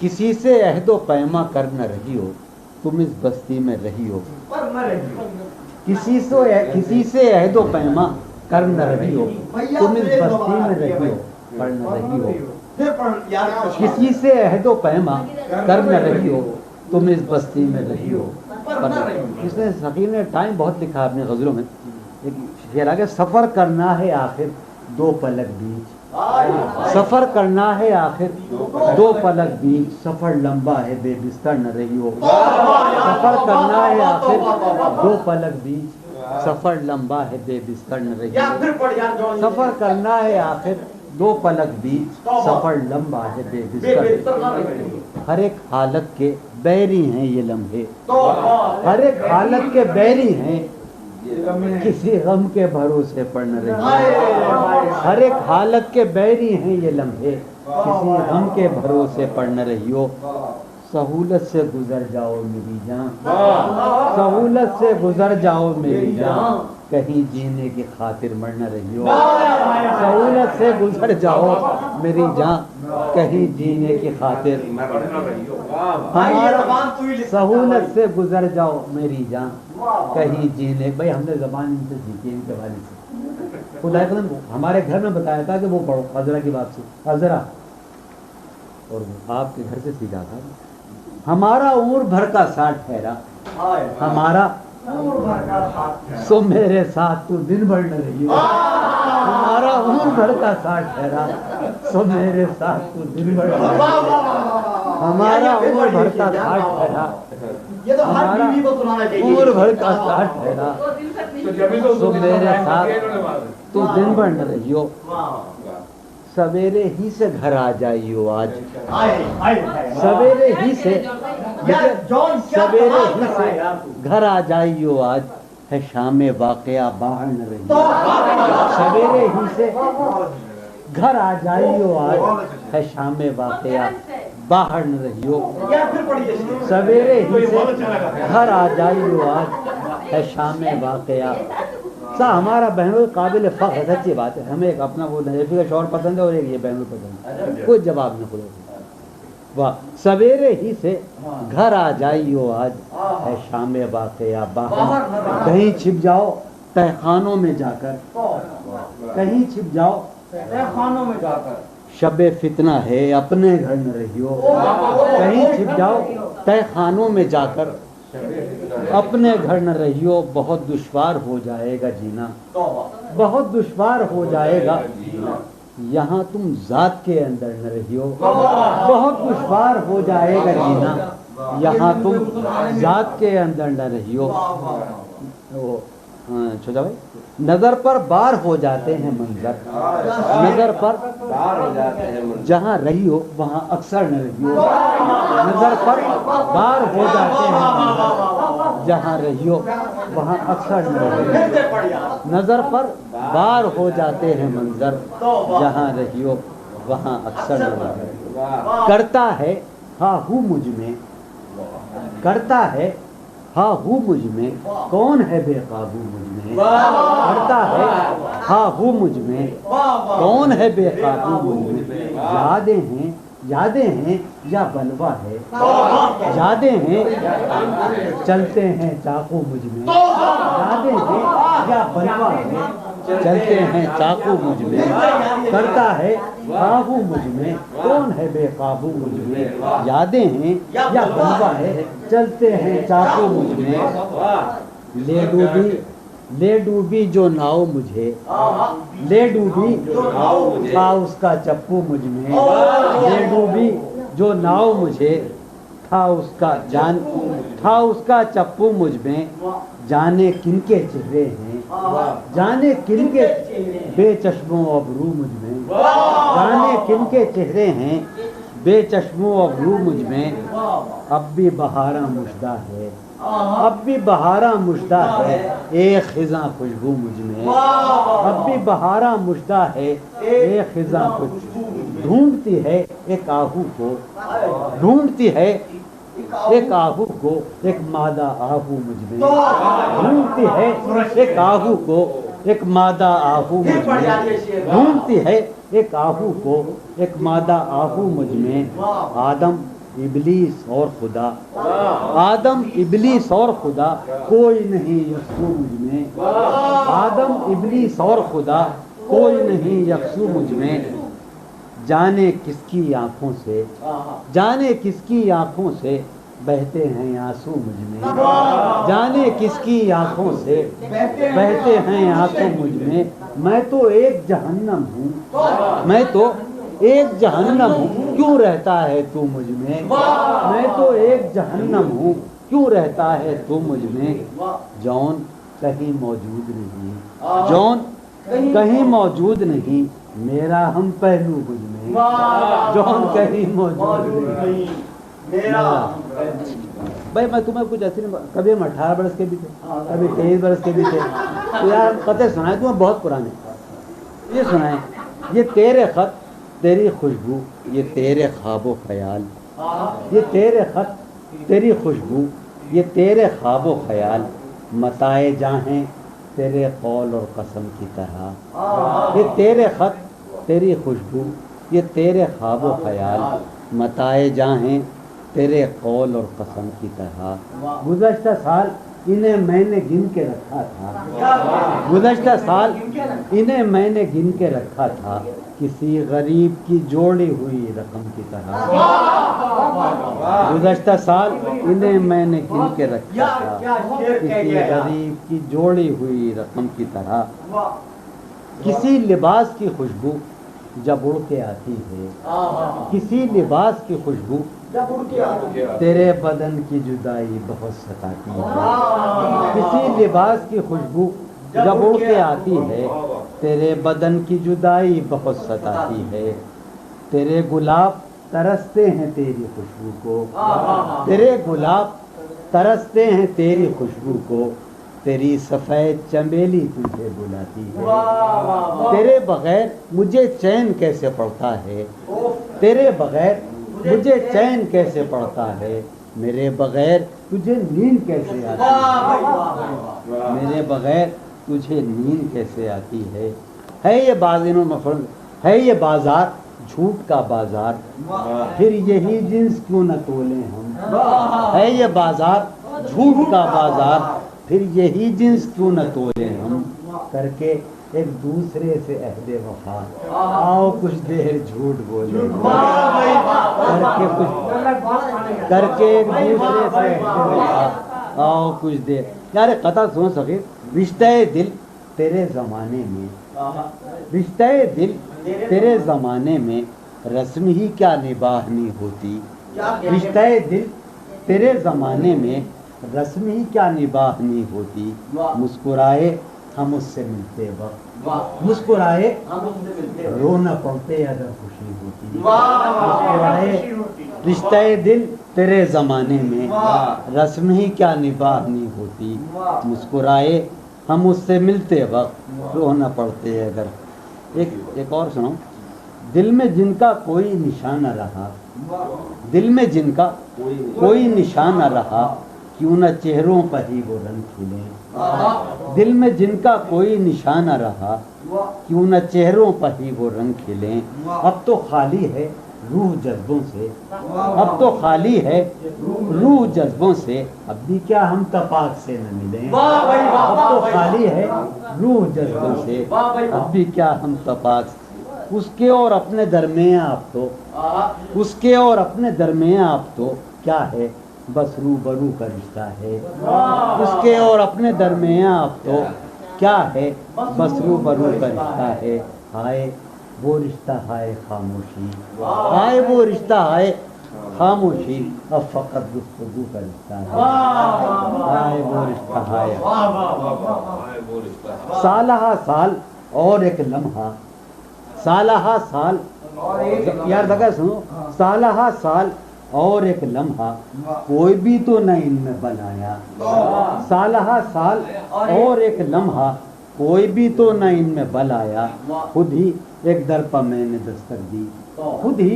کسی سے عہد و پیما کر نہ رہی ہو تم اس بستی میں رہی ہو، کسی سے عہد و پیما کر نہ رہی ہو تم اس بستی میں رہی ہو، پر نہ رہی ہو، کسی سے عہد و پیما کر نہ رہی ہو تم اس بستی میں رہی ہو۔ اس نے حقیر نے ٹائم بہت لکھا اپنے غزلوں میں، ایک شعر آگے، سفر کرنا ہے آخر دو پلک بیچ، سفر کرنا ہے آخر دو پلک بیچ، سفر لمبا ہے بے بستر نہ رہی ہو، سفر کرنا ہے آخر دو پلک بیچ، سفر لمبا ہے بے بستر نہ رہی ہو، سفر کرنا ہے آخر دو پلک بیچ، سفر لمبا ہے بے بستر نہ رہی ہو۔ ہر ایک حالت کے بیری ہیں یہ لمحے، ہر ایک حالت کے بیری ہیں، کسی غم کے بھروسے پر نہ رہی ہو، ہر ایک حالت کے بیری ہیں یہ لمحے، کسی غم کے بھروسے پر نہ رہی ہو۔ سہولت سے گزر جاؤ میری جان، سہولت سے گزر جاؤ میری جان، کہیں جینے کی خاطر مر نہ رہی ہو، سہولت سے گزر جاؤ میری جان، کہیں جینے کی خاطر سہولت سے گزر جاؤ میری جان، کہیں جینے، بھائی ہم نے زبان ان سے سیکھی، ان کے والد سے، خدا قسم ہمارے گھر میں بتایا تھا کہ وہ پڑھو عذرا کی بات سے، عذرا، اور آپ کے گھر سے سیکھا تھا۔ ہمارا عمر بھر کا ساتھ ٹھہرا، ہمارا سو میرے ساتھ تو دن بھر نہ رہی ہو، ہمارا عمر بھر کا ساتھ ٹھہرا، سو میرے ساتھ تو دن بھر نہ رہی ہو، ہمارا عمر بھر کا ساتھ ٹھہرا، ہمارا عمر بھر کا ساتھ ٹھہرا، سو میرے ساتھ تو دن بھر نہ رہی ہو۔ سویرے ہی سے گھر آ جائیو آج، سویرے ہی سے سویرے ہی سے گھر آ جائیو آج، ہے شام واقعہ باہر نہ رہی ہو، سویرے ہی سے گھر آ جائیو آج، ہے شام واقعہ باہر نہ رہی ہو، سویرے ہی سے گھر آ جائیو آج، ہے شام واقعہ۔ ہمارا بہن قابل فخر ہے، سچی بات ہے، ہمیں ایک اپنا وہ نجفی کا شعر پسند ہے اور ایک یہ بہن پسند ہے، کوئی جواب نہیں خدا، واہ، سویرے ہی سے گھر آ جائیو آج، ہے شام واقعہ باہر، کہیں چھپ جاؤ تہ خانوں میں جا کر، کہیں چھپ جاؤ تہ خانوں میں جا کر، شب فتنہ ہے اپنے گھر نہ رہی ہو، کہیں چھپ جاؤ تہ خانوں میں جا کر، اپنے گھر نہ رہی ہو، بہت دشوار ہو جائے گا جینا، بہت دشوار ہو جائے گا یہاں تم ذات کے اندر نہ رہی ہو، بہت دشوار ہو جائے گا جینا یہاں تم ذات کے اندر نہ رہی ہو۔ چھوٹا بھائی، نظر پر بار ہو جاتے ہیں منظر، نظر پر بار ہو جاتے ہیں منظر، جہاں رہی ہو وہاں اکثر نہ رہی ہو، نظر پر بار ہو جاتے ہیں منظر، جہاں رہی ہو وہاں اکثر نہ رہی ہو، نظر پر بار ہو جاتے ہیں منظر، جہاں رہی ہو وہاں اکثر نہ رہی ہو۔ کرتا ہے ہاں ہوں مجھ میں، کرتا ہے ہاں ہوں مجھ میں، کون ہے بے قابو مجھ میں، کرتا ہے ہاں ہوں مجھ میں، کون ہے بے قابو مجھ میں، یادیں ہیں، یادیں ہیں یا بلوا ہے، یادیں ہیں چلتے ہیں چاقو مجھ میں، یادیں ہیں یا بلوا ہے چلتے ہیں چاقو مجھ میں، کرتا ہے قابو مجھ میں، کون ہے بے قابو مجھ میں، یادیں ہیں یا بلوا ہے چلتے ہیں چاقو مجھ میں، لے ڈوبی جو ناؤ مجھے، لے ڈوبی تھا اس کا چپو مجھ میں، لے ڈوبی جو ناؤ مجھے تھا اس کا جان، تھا اس کا چپو مجھ میں، جانے کن کے چہرے ہیں، جانے کن کے بے چشموں ابرو مجھ میں، جانے کن کے چہرے ہیں بے چشموں ابرو مجھ میں، اب بھی بہاراں مژدہ ہے، اب بھی بہاراں مژدہ ہے ایک خزاں خوشبو مجھ میں، اب بھی بہاراں مژدہ ہے ایک خزاں خوشبو، ڈھونڈتی ہے ایک آہو کو، ڈھونڈتی ہے ایک آہو کو، ایک مادہ آہو مجھ میں، ڈھونڈتی ہے ایک آہو کو، ایک مادہ آہو مجھ میں، ڈھونڈتی ہے ایک آہو کو، ایک مادہ آہو مجھ میں، इबलीस और खुदा, आदम इबलीस और खुदा, कोई नहीं यकसू मुझ में, आदम इबलीस और खुदा, कोई नहीं यकसू मुझ में, जाने किसकी आंखों से, जाने किसकी आंखों से बहते हैं आंसू मुझ में, जाने किसकी आंखों से बहते हैं आंसू मुझ में, मैं तो एक जहन्नम हूँ, मैं तो एक जहन्नम हूँ, क्यों रहता है तू मुझ में, मैं तो एक जहन्नम हूँ, क्यों रहता है तू मुझ में, जौन कहीं मौजूद नहीं, जौन कहीं मौजूद नहीं, मेरा हम पहलू मुझ में, जौन कहीं मौजूद नहीं मेरा। भाई मैं तुम्हें कुछ ऐसे नहीं, कभी हम 18 बरस के भी थे, कभी 23 बरस के भी थे, तो यार कते सुनाए तुम्हें बहुत पुराने, ये सुनाए, ये तेरे खत तेरी खुशबू, ये तेरे ख्वाबो ख्याल, ये तेरे खत तेरी खुशबू, ये तेरे ख्वाबो ख्याल, मताए जाहें तेरे कौल और कसम की तरह, ये तेरे खत तेरी खुशबू, ये तेरे ख्वाबो ख्याल, मताए जाहें तेरे कौल और कसम की तरह। गुज़श्ता साल इन्हें मैंने गिन के रखा था, गुज़श्ता साल इन्हें मैंने गिन के रखा था, किसी गरीब की जोड़ी हुई रकम की तरह। गुज़श्ता साल इन्हें मैंने गिन के रखा था, किसी गरीब की जोड़ी हुई रकम की तरह। किसी लिबास की खुशबू जब उड़ के आती है, किसी लिबास की खुशबू तेरे बदन की जुदाई बहुत सताती है, किसी लिबास की खुशबू जब उड़ के आती है, तेरे बदन की जुदाई बहुत सताती है। तेरे गुलाब तरसते हैं तेरी खुशबू को, तेरे गुलाब तरसते हैं तेरी खुशबू को, तेरी सफ़ेद चमेली तुझे बुलाती है। तेरे बगैर मुझे चैन कैसे पड़ता है, तेरे बगैर मुझे चैन कैसे पड़ता है, मेरे बगैर तुझे नींद कैसे आती है, मेरे बगैर तुझे नींद कैसे आती है ये है ये बाजार झूठ का बाजार, फिर यही जिन्स क्यों न तोले हम, है ये बाजार झूठ का बाजार, फिर यही जिन्स क्यों न तोले हम, करके एक दूसरे से अहदे वफा, आओ कुछ देर झूठ बोले, करके एक दूसरे से अहदे वफा, आओ कुछ देर। यार कथा सुन सके, रिश्ते दिल तेरे ज़माने में, रिश्ते दिल तेरे ज़माने में रस्म ही क्या निभानी होती, रिश्ते दिल तेरे ज़माने में रस्म ही क्या निभानी होती, मुस्कुराए हम उससे मिलते वक्त, मुस्कुराए रोना पड़ते अगर खुशी होती, मुस्कुराए रिश्ते दिल तेरे ज़माने में रस्म ही क्या निभानी होती, मुस्कुराए हम उससे मिलते वक्त रोना पड़ते अगर। एक और सुनो, दिल में जिनका कोई निशान न रहा, दिल में जिनका कोई निशान न रहा, क्यों न चेहरों पर ही वो रंग खिले, दिल में जिनका कोई निशान न रहा, क्यों न चेहरों पर ही वो रंग खिले। अब तो खाली है रूह जज्बों से, अब तो खाली है रूह जज्बों से, अब भी क्या हम तपाक से न मिलें, अब तो खाली है रूह जज्बों से, अब भी क्या हम तपाक से। उसके और अपने दरमियाँ आप तो, उसके और अपने दरमियाँ आप तो क्या है, बस रूबरू का रिश्ता है, उसके और अपने दरमियाँ आप तो क्या है, बस रूबरू का रिश्ता है। हाय वो रिश्ता हाय खामोशी, हाय वो रिश्ता हाय खामोशी, अब फकत गुफ्तगू का रिश्ता है, हाय वो रिश्ता हाय। सालहा साल और एक लम्हा, सालहा साल, यार जगह सुनो, सालहा साल और एक लम्हा, कोई भी तो न इनमें बनाया, सालहा साल और एक लम्हा, कोई भी तो न इनमें बल आया। खुद ही एक दर पर मैंने दस्तक दी, खुद ही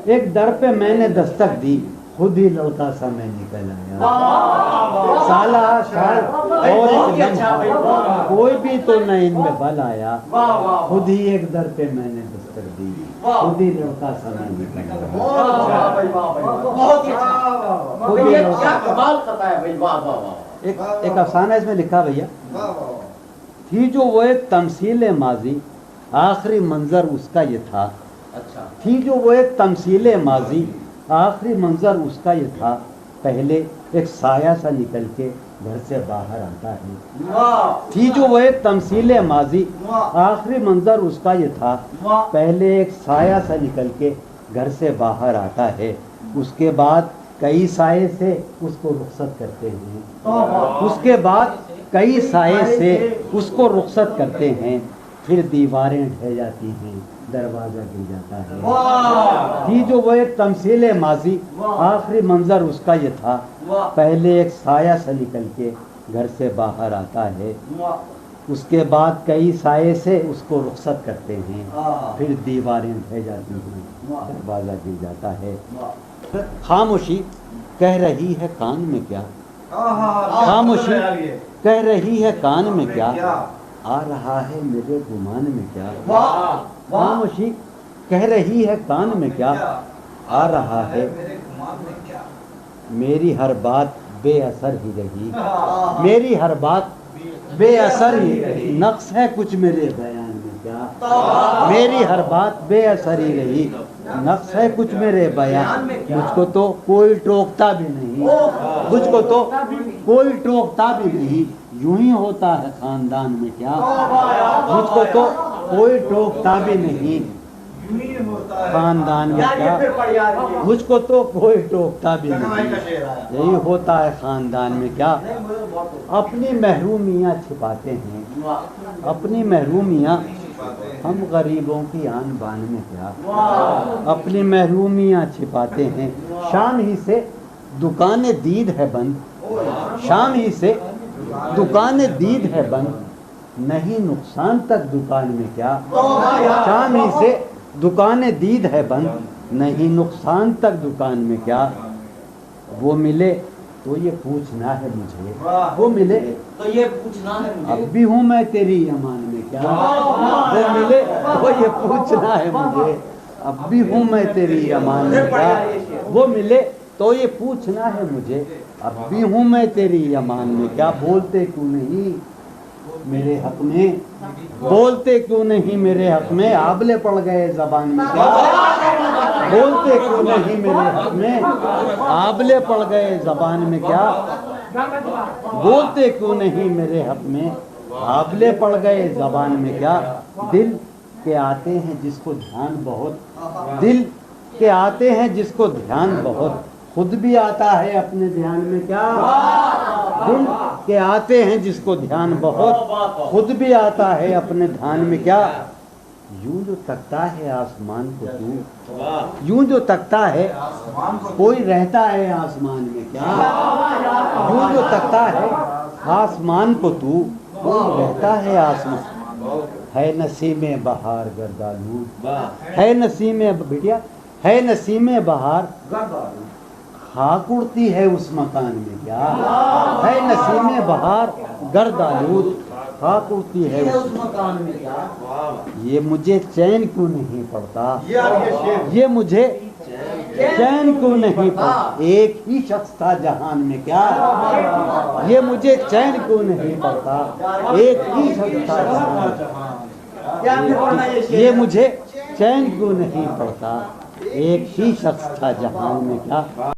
एक दर पे मैंने दस्तक दी, खुद ही लड़का सा मैं निकल आया। सालहा साल और एक लम्हा, कोई भी तो न इनमें बल आया, खुद ही एक दर पे मैंने दस्तक कर दी, खुद ही लड़का समय निकल गया। एक अफसाना इसमें लिखा भैया, थी जो वो एक तमसील माजी, आखिरी मंजर उसका ये था। अच्छा, थी जो वो एक तमसील माजी, आखिरी मंजर उसका ये था, पहले एक साया सा निकल के घर से बाहर आता है। थी जो वो एक तमसील माजी, आखिरी मंजर उसका ये था, पहले एक साया सा निकल के घर से बाहर आता है, उसके बाद कई साये से उसको रुखसत करते हैं, उसके बाद कई साये से उसको रुखसत करते हैं, फिर दीवारें ढह जाती हैं, दरवाजा गिर जाता है। थी जो वो एक तमसील माजी, आखिरी मंजर उसका ये था, पहले एक साया सा निकल के घर से बाहर आता है, उसके बाद कई साये से उसको रुखसत करते हैं, फिर दीवारें ढह जाती हैं, दरवाजा गिर जाता है। खामोशी कह रही है कान में क्या, खामोशी कह रही है कान में क्या, आ रहा है मेरे गुमान में क्या। खामोशी कह रही है कान में क्या, आ रहा है मेरी हर बात बेअसर ही रही, मेरी हर बात बेअसर ही रही, नक्श है कुछ मेरे बयान में क्या, मेरी हर बात बेअसर ही रही, नक्श है कुछ मेरे बयान, मुझको तो कोई टोकता भी नहीं, मुझको तो कोई टोकता भी नहीं, यूं ही होता है खानदान में क्या, मुझको तो कोई टोकता भी नहीं, खानदान में क्या, मुझको तो कोई टोकता भी नहीं, यही होता है खानदान में क्या। अपनी महरूमियाँ छिपाते हैं, अपनी महरूमियाँ हम गरीबों की आन बान में क्या, अपनी महरूमियाँ छिपाते हैं, शाम ही से दुकानें दीद है बंद, शाम ही से दुकानें दीद है बंद, नहीं नुकसान तक दुकान में क्या, शाम ही से दुकानें दीद है बंद, नहीं नुकसान तक दुकान में क्या। वो मिले तो ये पूछना है मुझे, वो मिले तो ये पूछना है मुझे, अब भी हूँ मैं तेरी अमान में क्या, वो मिले तो ये पूछना है मुझे, अब भी हूँ मैं तेरी अमान में क्या, वो मिले तो ये पूछना है मुझे, अब भी हूँ मैं तेरी अमान में क्या। बोलते क्यों नहीं मेरे हक में, बोलते क्यों नहीं मेरे हक में, आबले पड़ गए जबान में क्या, बोलते क्यों नहीं मेरे हक में, आबले पड़ गए जबान में क्या, बोलते क्यों नहीं मेरे हक में, आबले पड़ गए जबान में क्या। दिल के आते हैं जिसको ध्यान बहुत, दिल के आते हैं जिसको ध्यान बहुत, खुद भी आता है अपने ध्यान में क्या, दिल के आते हैं जिसको ध्यान बहुत, खुद भी आता है अपने ध्यान में क्या। यूं जो तकता है आसमान को तू, यूं जो तकता है कोई रहता है आसमान में क्या, यूं जो तकता है आसमान को तू, कोई रहता है आसमान, है नसीमे बहार गर्दालू, है नसीमे बिटिया, है नसीमे बहार खाक उड़ती है उस मकान में क्या, है नसीमे बहार गर्दालूद, खाक उड़ती है उस मकान में क्या। ये मुझे चैन क्यों नहीं पड़ता, ये मुझे चैन क्यों नहीं पड़ता, एक ही शख्स था जहान में क्या, ये मुझे चैन क्यों नहीं पड़ता, एक ही शख्स था जहान, ये मुझे चैन क्यों नहीं पड़ता, एक ही शख्स था जहान में क्या।